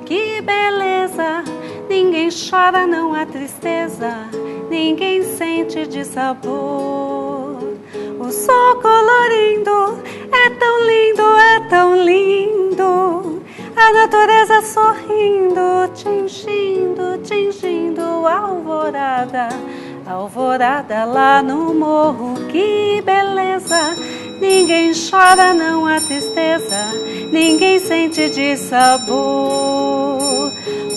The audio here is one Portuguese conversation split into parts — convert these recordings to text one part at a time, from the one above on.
que beleza. Ninguém chora, não há tristeza, ninguém sente dissabor. O sol colorindo é tão lindo, é tão lindo. A natureza sorrindo, tingindo, tingindo a alvorada. Alvorada lá no morro, que beleza. Ninguém chora, não há tristeza, ninguém sente dissabor.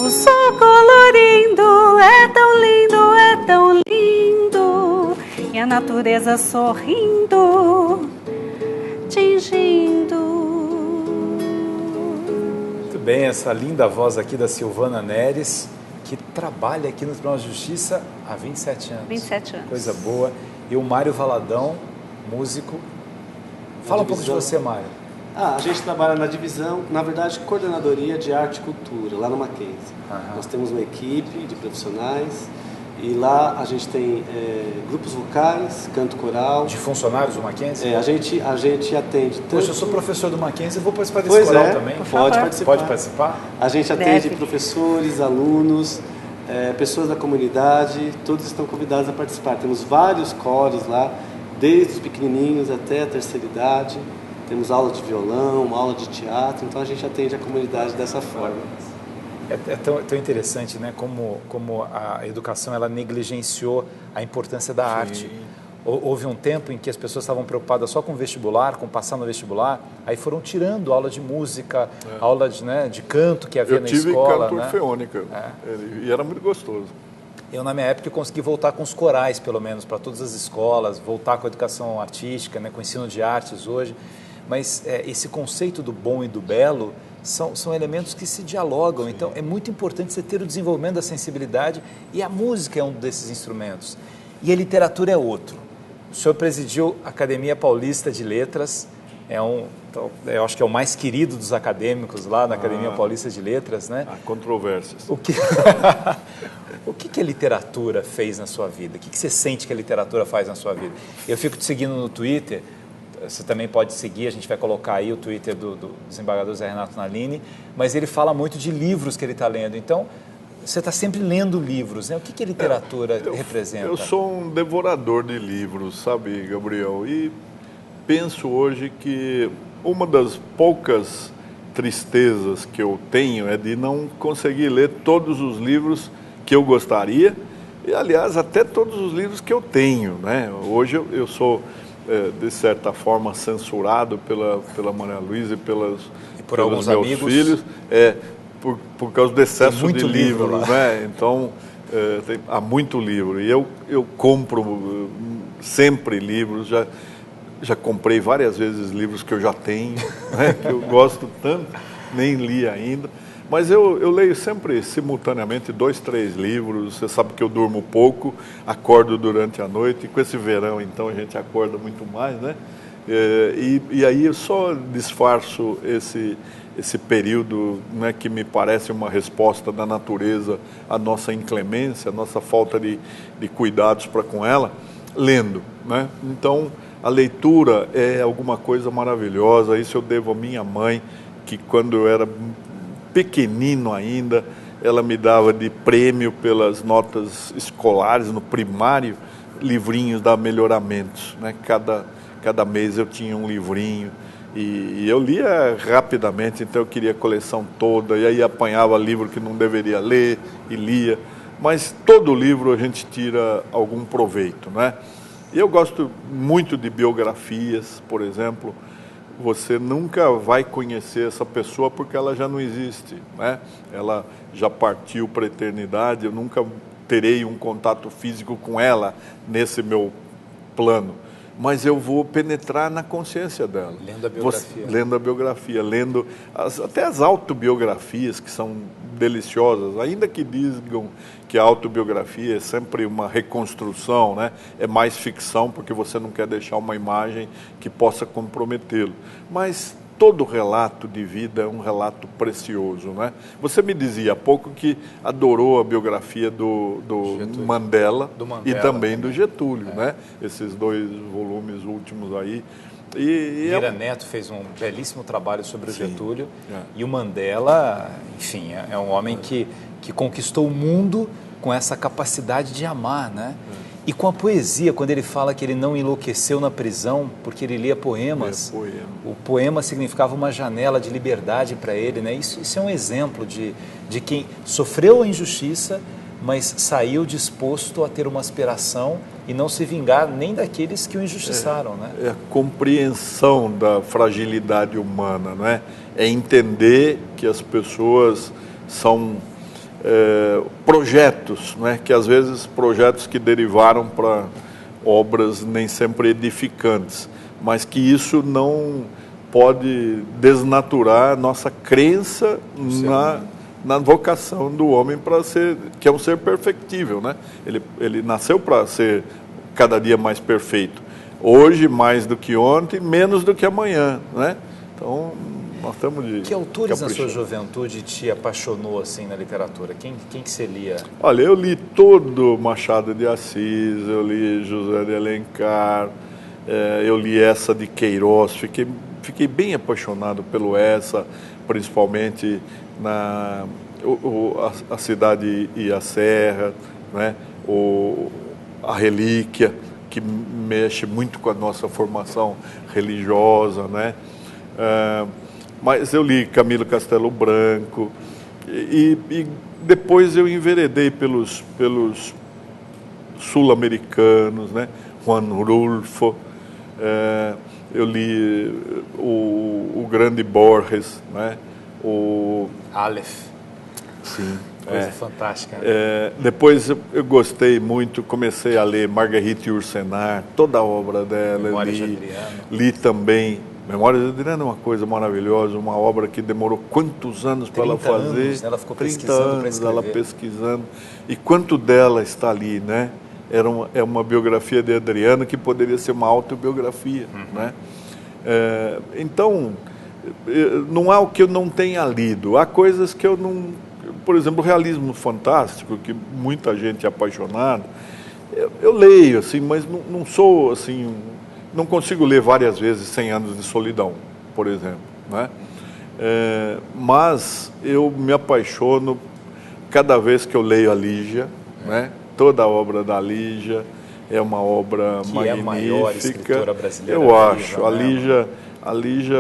O sol colorindo é tão lindo, é tão lindo. E a natureza sorrindo, tingindo. Muito bem, essa linda voz aqui da Silvana Neres, que trabalha aqui no Tribunal de Justiça há 27 anos. 27 anos. Coisa boa. E o Mário Valadão, músico. Fala um pouco de você, Mário. A gente trabalha na divisão, na verdade, coordenadoria de arte e cultura, lá no Mackenzie. Nós temos uma equipe de profissionais e lá a gente tem grupos vocais, canto coral. De funcionários do Mackenzie? A gente atende tanto... Poxa, eu sou professor do Mackenzie, vou participar desse coral também. Pode participar. Pode participar? A gente atende professores, alunos, pessoas da comunidade, todos estão convidados a participar. Temos vários coros lá, desde os pequenininhos até a terceira idade. Temos aula de violão, aula de teatro, então a gente atende a comunidade dessa forma. É tão interessante, né? Como a educação ela negligenciou a importância da arte. Houve um tempo em que as pessoas estavam preocupadas só com o vestibular, com passar no vestibular, aí foram tirando aula de música, aula de canto que havia na escola. Eu tive canto orfeônica, e era muito gostoso. Eu, na minha época, consegui voltar com os corais, pelo menos, para todas as escolas, voltar com a educação artística, né, com o ensino de artes hoje. Mas esse conceito do bom e do belo são elementos que se dialogam. Sim. Então, é muito importante você ter o desenvolvimento da sensibilidade e a música é um desses instrumentos. E a literatura é outro. O senhor presidiu a Academia Paulista de Letras, eu acho que é o mais querido dos acadêmicos lá na Academia Paulista de Letras, né? Há controvérsias. O que a literatura fez na sua vida? O que você sente que a literatura faz na sua vida? Eu fico te seguindo no Twitter, você também pode seguir, a gente vai colocar aí o Twitter do desembargador Zé Renato Nalini, mas ele fala muito de livros que ele está lendo. Então, você está sempre lendo livros, né? O que a literatura representa? Eu sou um devorador de livros, sabe, Gabriel? E penso hoje que uma das poucas tristezas que eu tenho é de não conseguir ler todos os livros que eu gostaria e, aliás, até todos os livros que eu tenho, né? Hoje eu sou, de certa forma, censurado pela Maria Luísa e pelos alguns meus amigos. filhos, por causa do excesso de livros, né? Então, há muito livro e eu compro sempre livros, já comprei várias vezes livros que eu já tenho, né, que eu gosto tanto, nem li ainda. Mas eu leio sempre simultaneamente 2, 3 livros. Você sabe que eu durmo pouco, acordo durante a noite. E com esse verão, então, a gente acorda muito mais, né? E aí eu só disfarço esse período, né, que me parece uma resposta da natureza à nossa inclemência, à nossa falta de cuidados para com ela, lendo, né? Então, a leitura é alguma coisa maravilhosa. Isso eu devo à minha mãe, que quando eu era pequenino ainda, ela me dava de prêmio pelas notas escolares no primário, livrinhos da Melhoramentos, né? Cada mês eu tinha um livrinho e eu lia rapidamente, então eu queria a coleção toda, e aí apanhava livro que não deveria ler e lia, mas todo livro a gente tira algum proveito, né? E eu gosto muito de biografias, por exemplo. Você nunca vai conhecer essa pessoa porque ela já não existe, né? Ela já partiu para a eternidade, eu nunca terei um contato físico com ela nesse meu plano. Mas eu vou penetrar na consciência dela. Lendo a biografia. Lendo a biografia, lendo até as autobiografias, que são deliciosas, ainda que digam que a autobiografia é sempre uma reconstrução, né? É mais ficção, porque você não quer deixar uma imagem que possa comprometê-lo. Mas todo relato de vida é um relato precioso, né? Você me dizia há pouco que adorou a biografia do Mandela, e também do Getúlio, né? Esses 2 volumes últimos aí. Lira Neto fez um belíssimo trabalho sobre o Getúlio. E o Mandela, enfim, é um homem que conquistou o mundo com essa capacidade de amar, né? E com a poesia, quando ele fala que ele não enlouqueceu na prisão porque ele lia poemas, o poema significava uma janela de liberdade para ele, né? Isso é um exemplo de quem sofreu a injustiça, mas saiu disposto a ter uma aspiração e não se vingar nem daqueles que o injustiçaram, né? É a compreensão da fragilidade humana, não é? É entender que as pessoas são projetos, não é? Que às vezes projetos que derivaram para obras nem sempre edificantes, mas que isso não pode desnaturar nossa crença na vocação do homem para ser, que é um ser perfectível, né? Ele nasceu para ser cada dia mais perfeito. Hoje, mais do que ontem, menos do que amanhã, né? Então, nós estamos de... Que autores na sua juventude te apaixonou assim na literatura? Quem que você lia? Olha, eu li todo Machado de Assis, eu li José de Alencar, eu li Eça de Queiroz, fiquei bem apaixonado pelo Eça, principalmente a Cidade e a Serra, né? A Relíquia, que mexe muito com a nossa formação religiosa, né? Mas eu li Camilo Castelo Branco e depois eu enveredei pelos sul-americanos, né? Juan Rulfo, eu li o grande Borges, né? O Aleph. Sim. Coisa fantástica. Depois eu gostei muito, comecei a ler Marguerite Yourcenar, toda a obra dela. Memórias de Adriano. Li também. Memórias de Adriano é uma coisa maravilhosa, uma obra que demorou quantos anos para ela fazer? 30 anos, ela ficou 30 pesquisando anos para escrever. ela pesquisando. E quanto dela está ali, né? É uma biografia de Adriano que poderia ser uma autobiografia, né? Então, não há o que eu não tenha lido. Há coisas que eu não... Por exemplo, o realismo fantástico, que muita gente é apaixonada, eu leio, assim, mas não sou, assim... Não consigo ler várias vezes 100 Anos de Solidão, por exemplo, né? Mas eu me apaixono cada vez que eu leio a Lígia, né? Toda a obra da Lígia é uma obra que magnífica. É a maior escritora brasileira. Eu acho. Né? A Lígia,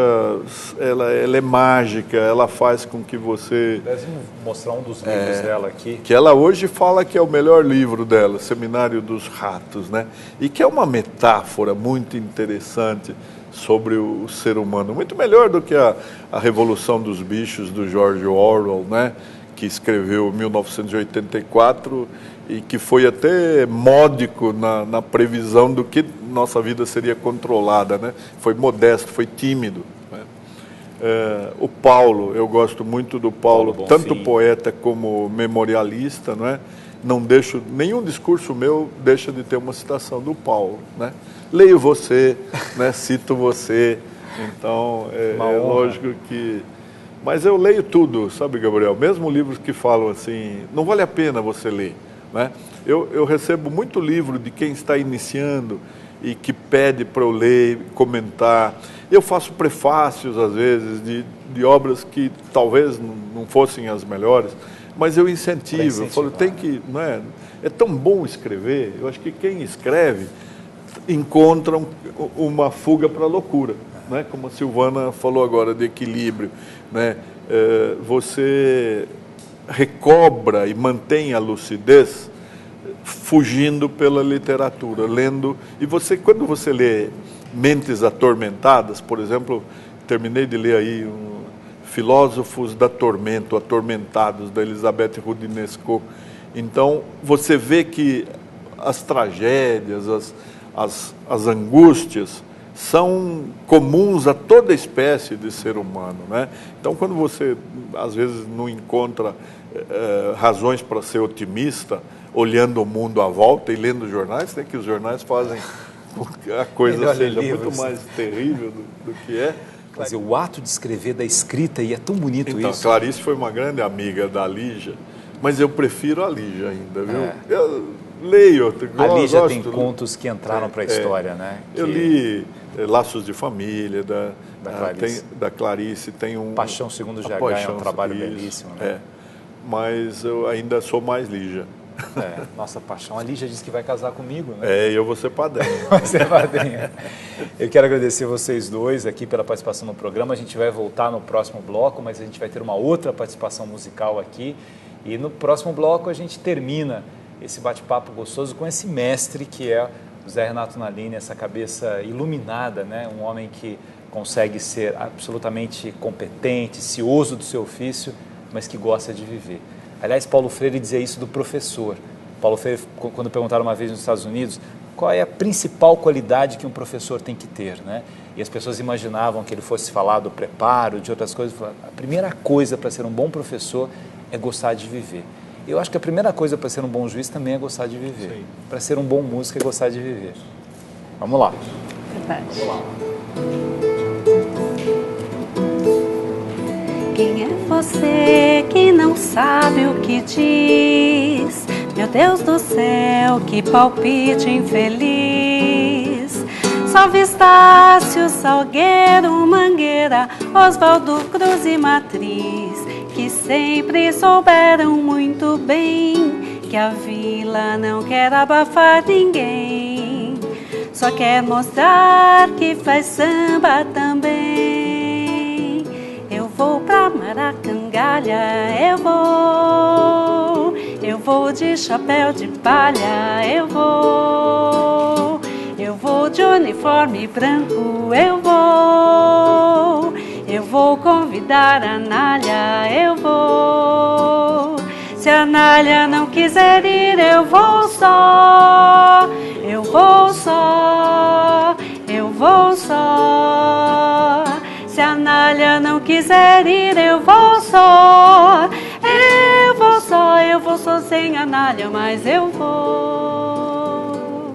ela é mágica, ela faz com que você... Vamos mostrar um dos livros dela aqui. Que ela hoje fala que é o melhor livro dela, Seminário dos Ratos, né? E que é uma metáfora muito interessante sobre o ser humano, muito melhor do que a Revolução dos Bichos, do George Orwell, né? Que escreveu em 1984 e que foi até módico na previsão do que nossa vida seria controlada, né? Foi modesto, foi tímido, né? O Paulo, eu gosto muito do Paulo tanto poeta como memorialista, não é? Não deixo, nenhum discurso meu deixa de ter uma citação do Paulo, né? Leio você, né? Cito você, então é lógico que... Mas eu leio tudo, sabe, Gabriel? Mesmo livros que falam assim, não vale a pena você ler, né? Eu recebo muito livro de quem está iniciando e que pede para eu ler, comentar. Eu faço prefácios, às vezes, de obras que talvez não fossem as melhores, mas eu incentivo. Eu falo, tem que, não é? É tão bom escrever. Eu acho que quem escreve encontra uma fuga para a loucura, né? Como a Silvana falou agora, de equilíbrio, né? Você recobra e mantém a lucidez fugindo pela literatura, lendo. E você, quando você lê Mentes Atormentadas, por exemplo, terminei de ler aí Filósofos da Tormento, Atormentados, da Elisabeth Roudinesco. Então, você vê que as tragédias, as angústias são comuns a toda espécie de ser humano, né? Então, quando você, às vezes, não encontra razões para ser otimista, olhando o mundo à volta e lendo jornais, né, que os jornais fazem com que a coisa seja muito mais terrível do que é. Quer dizer, o ato de escrever, da escrita, e é tão bonito então, isso. Clarice foi uma grande amiga da Lígia, mas eu prefiro a Lígia ainda, viu? Leio. A Lígia tem contos que entraram para a história, né? Eu li Laços de Família, da Clarice. Clarice. Tem Paixão Segundo GH é um trabalho belíssimo, né? Mas eu ainda sou mais Lígia. Nossa paixão. A Lígia disse que vai casar comigo, né? Eu vou ser padrinho. Vai ser padrinho. Eu quero agradecer vocês dois aqui pela participação no programa. A gente vai voltar no próximo bloco, mas a gente vai ter uma outra participação musical aqui. E no próximo bloco a gente termina esse bate-papo gostoso com esse mestre que é o Zé Renato Nalini, essa cabeça iluminada, né? Um homem que consegue ser absolutamente competente, cioso do seu ofício, mas que gosta de viver. Aliás, Paulo Freire dizia isso do professor. Paulo Freire, quando perguntaram uma vez nos Estados Unidos, qual é a principal qualidade que um professor tem que ter, né? E as pessoas imaginavam que ele fosse falar do preparo, de outras coisas. A primeira coisa para ser um bom professor é gostar de viver. Eu acho que a primeira coisa para ser um bom juiz também é gostar de viver. Para ser um bom músico é gostar de viver. Vamos lá. Verdade. Vamos lá. Quem é você que não sabe o que diz? Meu Deus do céu, que palpite infeliz. Salve Estácio, Salgueiro, Mangueira, Oswaldo Cruz e Matriz, que sempre souberam muito bem que a vila não quer abafar ninguém, só quer mostrar que faz samba também. Eu vou pra Maracangalha, eu vou de chapéu de palha, eu vou de uniforme branco, eu vou convidar a Nália, eu vou. Se a Nália não quiser ir, eu vou só, eu vou só, eu vou só. Se a Nália não quiser ir, eu vou só, eu vou só, eu vou só sem a Nália, mas eu vou.